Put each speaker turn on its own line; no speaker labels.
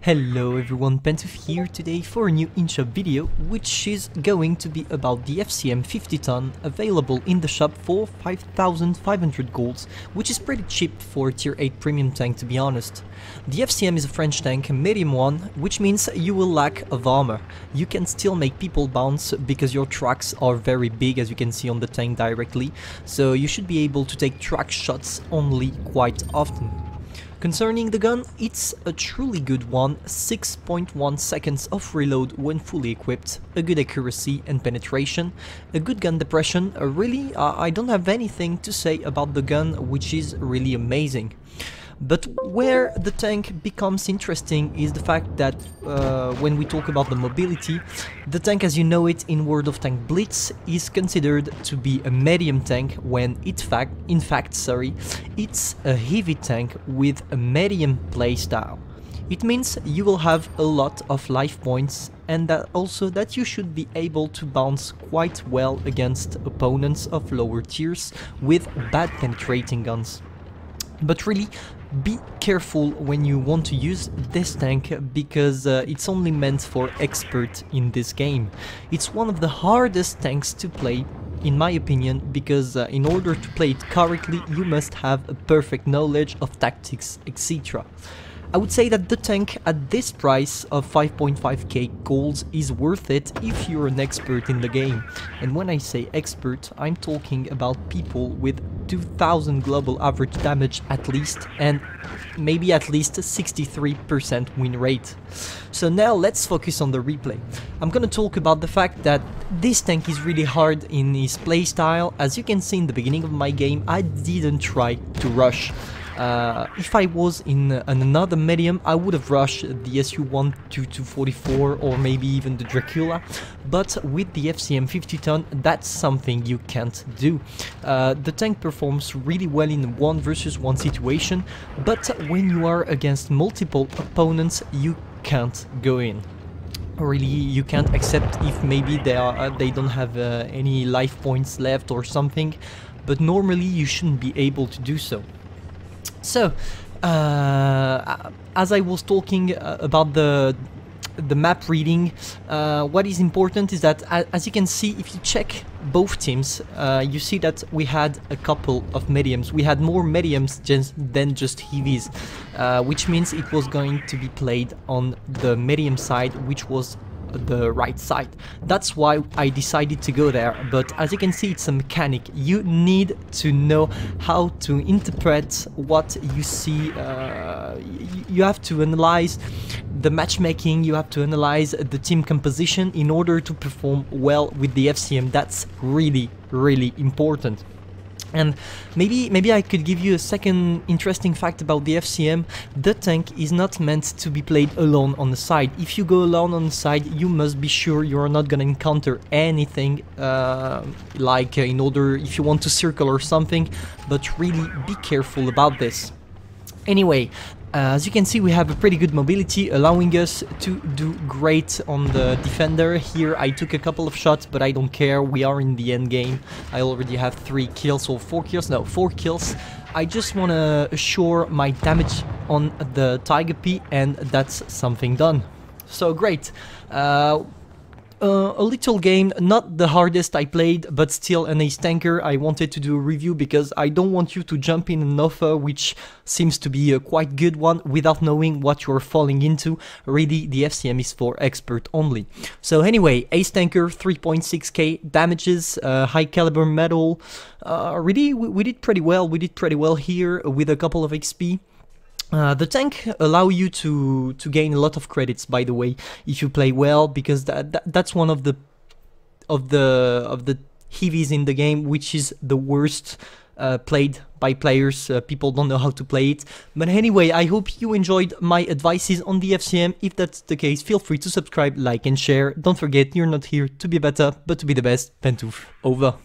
Hello everyone, Pantoufleee here today for a new in-shop video, which is going to be about the FCM 50-ton available in the shop for 5,500 golds, which is pretty cheap for a tier 8 premium tank, to be honest. The FCM is a French tank, a medium one, which means you will lack of armor. You can still make people bounce because your tracks are very big, as you can see on the tank directly, so you should be able to take track shots only quite often. Concerning the gun, it's a truly good one, 6.1 seconds of reload when fully equipped, a good accuracy and penetration, a good gun depression. Really, I don't have anything to say about the gun, which is really amazing. But where the tank becomes interesting is the fact that when we talk about the mobility, the tank as you know it in World of Tank Blitz is considered to be a medium tank when in fact, it's a heavy tank with a medium playstyle. It means you will have a lot of life points and that also that you should be able to bounce quite well against opponents of lower tiers with bad penetrating guns. But really, be careful when you want to use this tank because it's only meant for experts in this game. It's one of the hardest tanks to play, in my opinion, because in order to play it correctly you must have a perfect knowledge of tactics, etc. I would say that the tank at this price of 5.5k golds is worth it if you're an expert in the game. And when I say expert, I'm talking about people with 2000 global average damage at least, and maybe at least 63% win rate. So now let's focus on the replay. I'm gonna talk about the fact that this tank is really hard in his playstyle. As you can see in the beginning of my game, I didn't try to rush. If I was in another medium, I would have rushed the SU-1 to 244 or maybe even the Dracula, but with the FCM 50-ton, that's something you can't do. The tank performs really well in a 1 versus 1 situation, but when you are against multiple opponents, you can't go in. Really, you can't, except if maybe they don't have any life points left or something, but normally you shouldn't be able to do so. So, as I was talking about the map reading, what is important is that, as you can see, if you check both teams, you see that we had a couple of mediums. We had more mediums than just heavies, which means it was going to be played on the medium side, which was the right side. That's why I decided to go there, but as you can see, it's a mechanic. You need to know how to interpret what you see. You have to analyze the matchmaking, you have to analyze the team composition in order to perform well with the FCM. That's really important. And maybe I could give you a second interesting fact about the FCM. The tank is not meant to be played alone on the side. If you go alone on the side, you must be sure you are not gonna encounter anything in order if you want to circle or something, but really be careful about this. Anyway, as you can see, we have a pretty good mobility, allowing us to do great on the defender. Here I took a couple of shots, but I don't care, we are in the end game. I already have 3 kills or 4 kills, no, 4 kills. I just want to assure my damage on the Tiger P, and that's something done. So great. A little game, not the hardest I played, but still an ace tanker. I wanted to do a review because I don't want you to jump in an offer which seems to be a quite good one without knowing what you're falling into. Really, the FCM is for expert only. So anyway, ace tanker, 3.6k damages, high caliber metal. Really, we did pretty well. We did pretty well here with a couple of XP. The tank allow you to gain a lot of credits, by the way, if you play well, because that's one of the heavies in the game, which is the worst played by players. People don't know how to play it. But anyway, I hope you enjoyed my advices on the FCM. If that's the case, feel free to subscribe, like and share. Don't forget, you're not here to be better, but to be the best. Pantouf, over.